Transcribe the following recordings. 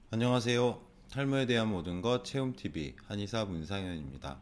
안녕하세요. 탈모에 대한 모든 것 체험TV 한의사 문상현입니다.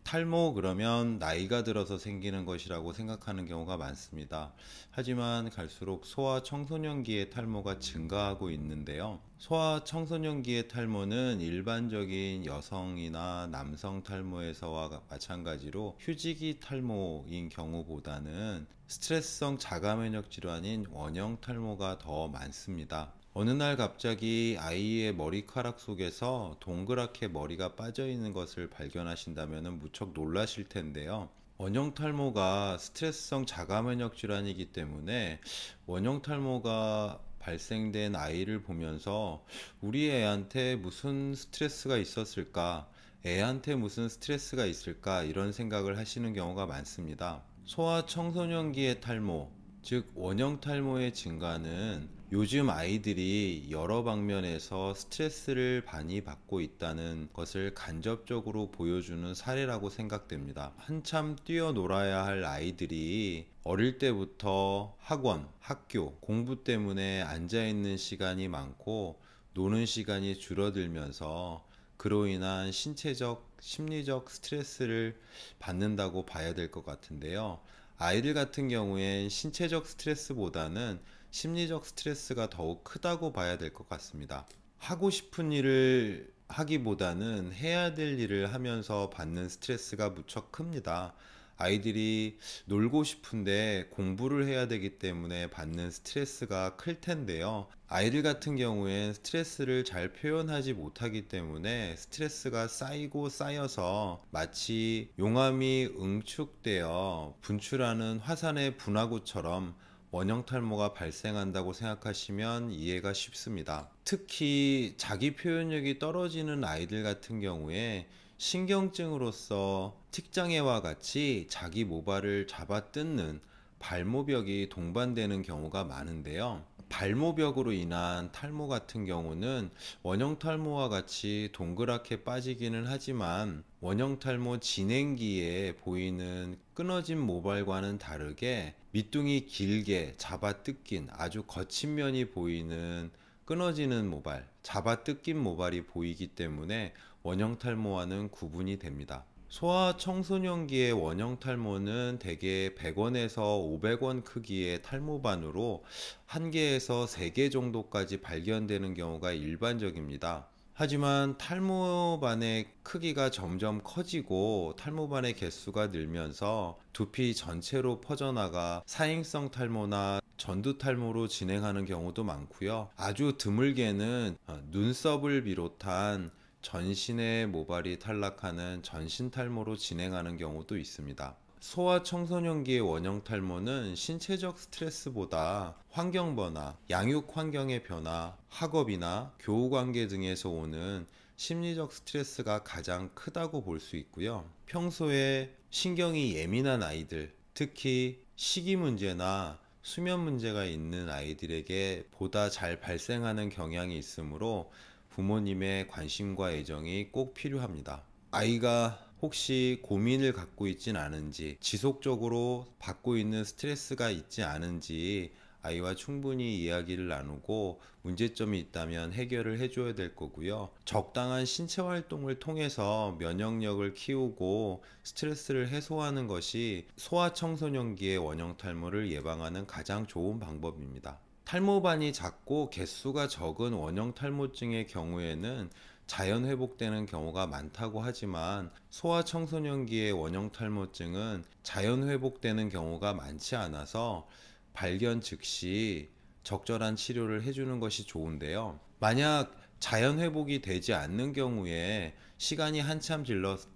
탈모 그러면 나이가 들어서 생기는 것이라고 생각하는 경우가 많습니다. 하지만 갈수록 소아 청소년기의 탈모가 증가하고 있는데요. 소아 청소년기의 탈모는 일반적인 여성이나 남성 탈모에서와 마찬가지로 휴지기 탈모인 경우보다는 스트레스성 자가면역 질환인 원형 탈모가 더 많습니다. 어느 날 갑자기 아이의 머리카락 속에서 동그랗게 머리가 빠져 있는 것을 발견하신다면 무척 놀라실 텐데요. 원형 탈모가 스트레스성 자가면역 질환이기 때문에 원형 탈모가 발생된 아이를 보면서 우리 애한테 무슨 스트레스가 있었을까? 애한테 무슨 스트레스가 있을까? 이런 생각을 하시는 경우가 많습니다. 소아 청소년기의 탈모, 즉 원형 탈모의 증가는 요즘 아이들이 여러 방면에서 스트레스를 많이 받고 있다는 것을 간접적으로 보여주는 사례라고 생각됩니다. 한참 뛰어놀아야 할 아이들이 어릴 때부터 학원, 학교, 공부 때문에 앉아있는 시간이 많고 노는 시간이 줄어들면서 그로 인한 신체적, 심리적 스트레스를 받는다고 봐야 될 것 같은데요. 아이들 같은 경우엔 신체적 스트레스보다는 심리적 스트레스가 더욱 크다고 봐야 될 것 같습니다. 하고 싶은 일을 하기보다는 해야 될 일을 하면서 받는 스트레스가 무척 큽니다. 아이들이 놀고 싶은데 공부를 해야 되기 때문에 받는 스트레스가 클 텐데요. 아이들 같은 경우엔 스트레스를 잘 표현하지 못하기 때문에 스트레스가 쌓이고 쌓여서 마치 용암이 응축되어 분출하는 화산의 분화구처럼 원형 탈모가 발생한다고 생각하시면 이해가 쉽습니다. 특히 자기 표현력이 떨어지는 아이들 같은 경우에 신경증으로서 틱장애와 같이 자기 모발을 잡아뜯는 발모벽이 동반되는 경우가 많은데요. 발모벽으로 인한 탈모 같은 경우는 원형 탈모와 같이 동그랗게 빠지기는 하지만 원형 탈모 진행기에 보이는 끊어진 모발과는 다르게 밑둥이 길게 잡아뜯긴 아주 거친 면이 보이는 끊어지는 모발, 잡아뜯긴 모발이 보이기 때문에 원형 탈모와는 구분이 됩니다. 소아 청소년기의 원형 탈모는 대개 100원에서 500원 크기의 탈모반으로 1개에서 3개 정도까지 발견되는 경우가 일반적입니다. 하지만 탈모반의 크기가 점점 커지고 탈모반의 개수가 늘면서 두피 전체로 퍼져나가 사행성 탈모나 전두 탈모로 진행하는 경우도 많고요. 아주 드물게는 눈썹을 비롯한 전신의 모발이 탈락하는 전신 탈모로 진행하는 경우도 있습니다. 소아 청소년기의 원형 탈모는 신체적 스트레스보다 환경 변화, 양육 환경의 변화, 학업이나 교우 관계 등에서 오는 심리적 스트레스가 가장 크다고 볼 수 있고요. 평소에 신경이 예민한 아이들, 특히 식이 문제나 수면 문제가 있는 아이들에게 보다 잘 발생하는 경향이 있으므로 부모님의 관심과 애정이 꼭 필요합니다. 아이가 혹시 고민을 갖고 있진 않은지, 지속적으로 받고 있는 스트레스가 있지 않은지 아이와 충분히 이야기를 나누고 문제점이 있다면 해결을 해줘야 될 거고요. 적당한 신체 활동을 통해서 면역력을 키우고 스트레스를 해소하는 것이 소아 청소년기의 원형 탈모를 예방하는 가장 좋은 방법입니다. 탈모반이 작고 개수가 적은 원형 탈모증의 경우에는 자연 회복되는 경우가 많다고 하지만 소아 청소년기의 원형 탈모증은 자연 회복되는 경우가 많지 않아서 발견 즉시 적절한 치료를 해주는 것이 좋은데요. 만약 자연 회복이 되지 않는 경우에 시간이 한참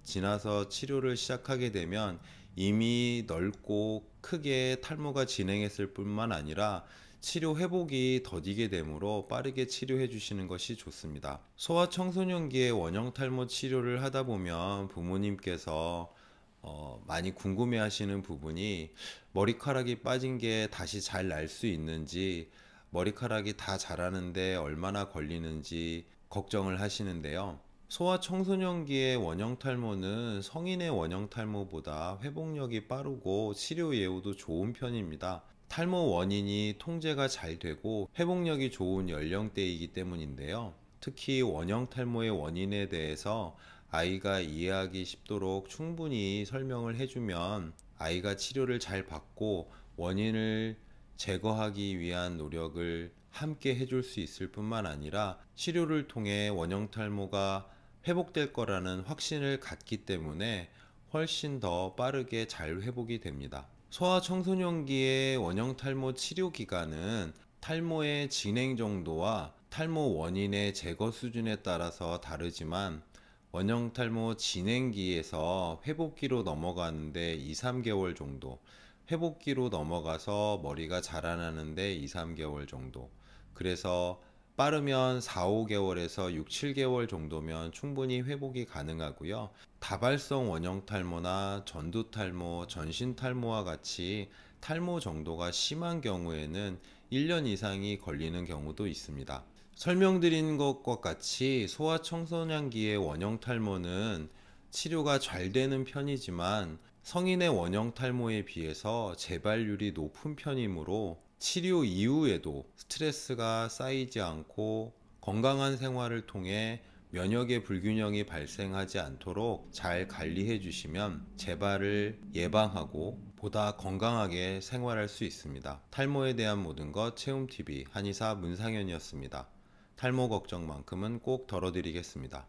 지나서 치료를 시작하게 되면 이미 넓고 크게 탈모가 진행했을 뿐만 아니라 치료 회복이 더디게 되므로 빠르게 치료해 주시는 것이 좋습니다. 소아 청소년기의 원형 탈모 치료를 하다 보면 부모님께서 많이 궁금해 하시는 부분이 머리카락이 빠진 게 다시 잘 날 수 있는지, 머리카락이 다 자라는데 얼마나 걸리는지 걱정을 하시는데요. 소아 청소년기의 원형 탈모는 성인의 원형 탈모보다 회복력이 빠르고 치료 예후도 좋은 편입니다. 탈모 원인이 통제가 잘 되고 회복력이 좋은 연령대이기 때문인데요. 특히 원형 탈모의 원인에 대해서 아이가 이해하기 쉽도록 충분히 설명을 해주면 아이가 치료를 잘 받고 원인을 제거하기 위한 노력을 함께 해줄 수 있을 뿐만 아니라 치료를 통해 원형 탈모가 회복될 거라는 확신을 갖기 때문에 훨씬 더 빠르게 잘 회복이 됩니다. 소아청소년기의 원형 탈모 치료 기간은 탈모의 진행 정도와 탈모 원인의 제거 수준에 따라서 다르지만 원형 탈모 진행기에서 회복기로 넘어가는데 2, 3개월 정도, 회복기로 넘어가서 머리가 자라나는데 2, 3개월 정도, 그래서 빠르면 4, 5개월에서 6, 7개월 정도면 충분히 회복이 가능하고요. 다발성 원형 탈모나 전두 탈모, 전신 탈모와 같이 탈모 정도가 심한 경우에는 1년 이상이 걸리는 경우도 있습니다. 설명드린 것과 같이 소아청소년기의 원형 탈모는 치료가 잘 되는 편이지만 성인의 원형 탈모에 비해서 재발률이 높은 편이므로 치료 이후에도 스트레스가 쌓이지 않고 건강한 생활을 통해 면역의 불균형이 발생하지 않도록 잘 관리해 주시면 재발을 예방하고 보다 건강하게 생활할 수 있습니다. 탈모에 대한 모든 것 체험TV 한의사 문상현이었습니다. 탈모 걱정만큼은 꼭 덜어드리겠습니다.